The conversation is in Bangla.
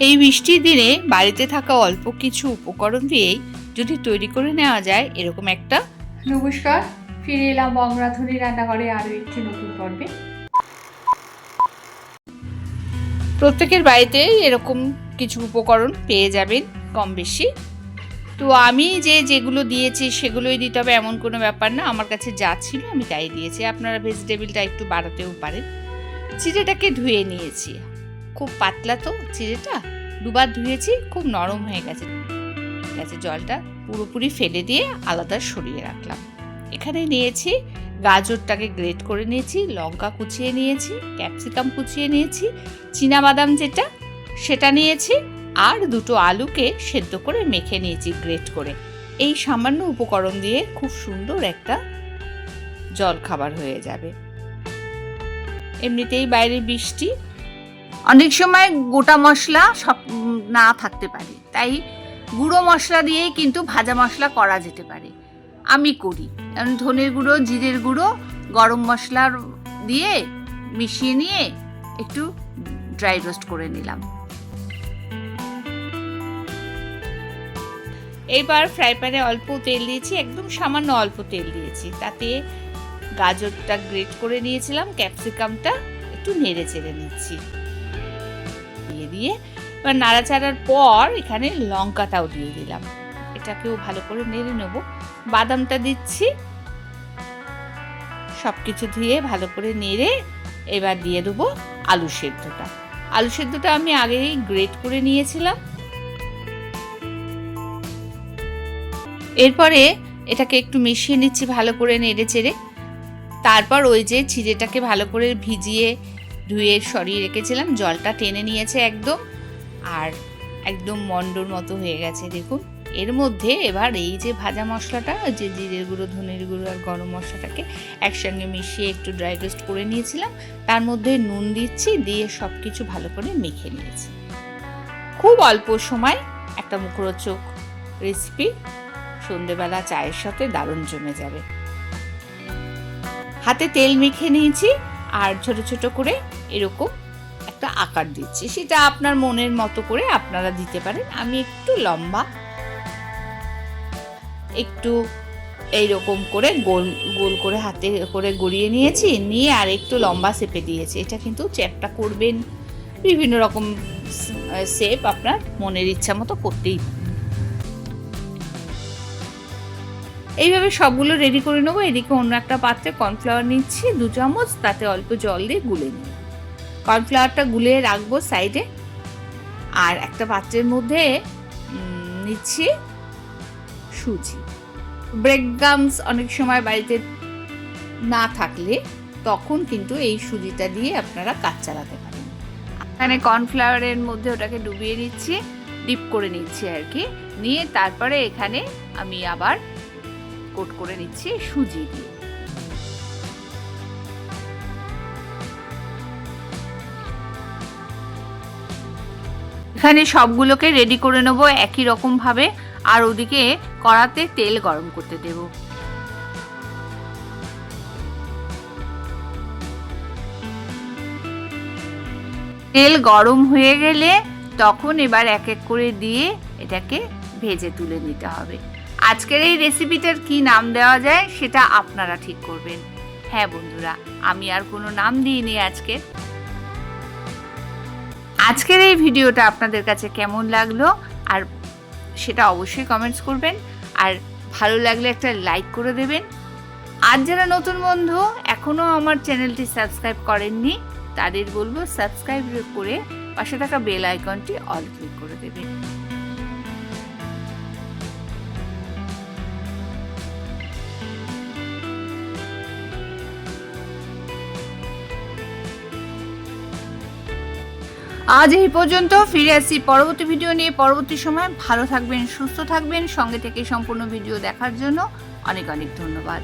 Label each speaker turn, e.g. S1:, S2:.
S1: এই বৃষ্টির দিনে বাড়িতে থাকা অল্প কিছু উপকরণ দিয়েই যদি তৈরি করে নেওয়া যায় এরকম একটা।
S2: নমস্কার, ফিরে এলাম বঙ্গরাধুনী রান্নাঘরে আরও একটি নতুন পর্বে।
S1: প্রত্যেকের বাড়িতে এরকম কিছু উপকরণ পেয়ে যাবেন কম বেশি। তো আমি যেগুলো দিয়েছি সেগুলোই দিতে হবে এমন কোনো ব্যাপার না, আমার কাছে যা ছিল আমি তাই দিয়েছি। আপনারা ভেজিটেবিলটা একটু বাড়াতেও পারেন। চিড়েটাকে ধুয়ে নিয়েছি, খুব পাতলা তো চিড়েটা, দুবার ধুয়েছি, খুব নরম হয়ে গেছে। জলটা পুরোপুরি ফেলে দিয়ে আলাদা সরিয়ে রাখলাম। এখানে নিয়েছি গাজরটাকে গ্রেট করে নিয়েছি, লঙ্কা কুচিয়ে নিয়েছি, ক্যাপসিকাম কুচিয়ে নিয়েছি, চীনাবাদাম যেটা সেটা নিয়েছি, আর দুটো আলুকে সেদ্ধ করে মেখে নিয়েছি গ্রেট করে। এই সামান্য উপকরণ দিয়ে খুব সুন্দর একটা জলখাবার হয়ে যাবে। এমনিতেই বাইরে বৃষ্টি, অনেক সময় গোটা মশলা সব না থাকতে পারে, তাই গুঁড়ো মশলা দিয়েই কিন্তু ভাজা মশলা করা যেতে পারে। আমি করি, কারণ ধনের গুঁড়ো, জিরের গুঁড়ো, গরম মশলার দিয়ে মিশিয়ে নিয়ে একটু ড্রাই রোস্ট করে নিলাম। এবার ফ্রাই প্যানে অল্প তেল দিয়েছি, একদম সামান্য অল্প তেল দিয়েছি। তাতে গাজরটা গ্রেট করে নিয়েছিলাম, ক্যাপসিকামটা একটু নেড়ে চেড়ে নিচ্ছি। দিয়ে এবার নাড়াচাড়ার পর এখানে লঙ্কাটাও দিয়ে দিলাম, এটাকেও ভালো করে নেড়ে নেব। বাদামটা দিচ্ছি, সবকিছু দিয়ে ভালো করে নেড়ে এবার দিয়ে দেবো আলু সেদ্ধটা। আলু সেদ্ধটা আমি আগেই গ্রেট করে নিয়েছিলাম। এরপরে এটাকে একটু মিশিয়ে নিচ্ছি ভালো করে নেড়ে চেড়ে। তারপর ওই যে চিড়েটাকে ভালো করে ভিজিয়ে ধুয়ে সরিয়ে রেখেছিলাম, জলটা টেনে নিয়েছে একদম, আর একদম মন্ডর মতো হয়ে গেছে দেখুন। এর মধ্যে এবার এই যে ভাজা মশলাটা, যে জিরের গুঁড়ো, ধনের গুঁড়ো আর গরম মশলাটাকে একসঙ্গে মিশিয়ে একটু ড্রাই রোস্ট করে নিয়েছিলাম, তার মধ্যে নুন দিচ্ছি, দিয়ে সব কিছু ভালো করে মেখে নিয়েছি। খুব অল্প সময় একটা মুখরোচক রেসিপি, সন্ধেবেলা চায়ের সাথে দারুণ জমে যাবে। হাতে তেল মেখে নিয়েছি আর ছোট ছোট করে এরকম একটা আকার দিচ্ছি, সেটা আপনার মনের মতো করে আপনারা দিতে পারেন। আমি একটু লম্বা, একটু এইরকম করে গোল গোল করে হাতে করে গড়িয়ে নিয়েছি, নিয়ে আর একটু লম্বা শেপে দিয়েছি। এটা কিন্তু চ্যাপটা করবেন, বিভিন্ন রকম শেপ আপনার মনের ইচ্ছা মতো করতেই। এইভাবে সবগুলো রেডি করে নেবো। এদিকে অন্য একটা পাত্রে কর্নফ্লাওয়ার নিচ্ছি 2 চামচ, তাতে অল্প জল দিয়ে গুলে নিই। কর্নফ্লাওয়ারটা গুলে রাখবো সাইডে। আর একটা পাত্রের মধ্যে নিচ্ছি সুজি। ব্রেড গামস অনেক সময় বাড়িতে না থাকলে তখন কিন্তু এই সুজিটা দিয়ে আপনারা কাজ চালাতে পারেন। এখানে কর্নফ্লাওয়ারের মধ্যে ওটাকে ডুবিয়ে নিচ্ছি, ডিপ করে নিচ্ছি আর কি। নিয়ে তারপরে এখানে আমি আবার কোট করে নিচ্ছি সুজি দিয়ে। এখানে সবগুলোকে রেডি করে নেবো একই রকম ভাবে। আর ওদিকে কড়াতে তেল গরম করতে দেব। তেল গরম হয়ে গেলে তখন এবার এক এক করে দিয়ে এটাকে ভেজে তুলে নিতে হবে। আজকের এই রেসিপিটার কি নাম দেওয়া যায় সেটা আপনারা ঠিক করবেন। হ্যাঁ বন্ধুরা, আমি আর কোনো নাম দিইনি আজকে। আজকের এই ভিডিওটা আপনাদের কাছে কেমন লাগলো আর সেটা অবশ্যই কমেন্টস করবেন, আর ভালো লাগলে একটা লাইক করে দেবেন। আর যারা নতুন বন্ধু এখনও আমার চ্যানেলটি সাবস্ক্রাইব করেননি তাদের বলবো সাবস্ক্রাইব করে পাশে থাকা বেল আইকনটি অল ক্লিক করে দেবেন। আজ এই পর্যন্ত, ফিরে আসি পরবর্তী ভিডিও নিয়ে পরবর্তী সময়। ভালো থাকবেন, সুস্থ থাকবেন, সঙ্গে থেকে সম্পূর্ণ ভিডিও দেখার জন্য অনেক অনেক ধন্যবাদ।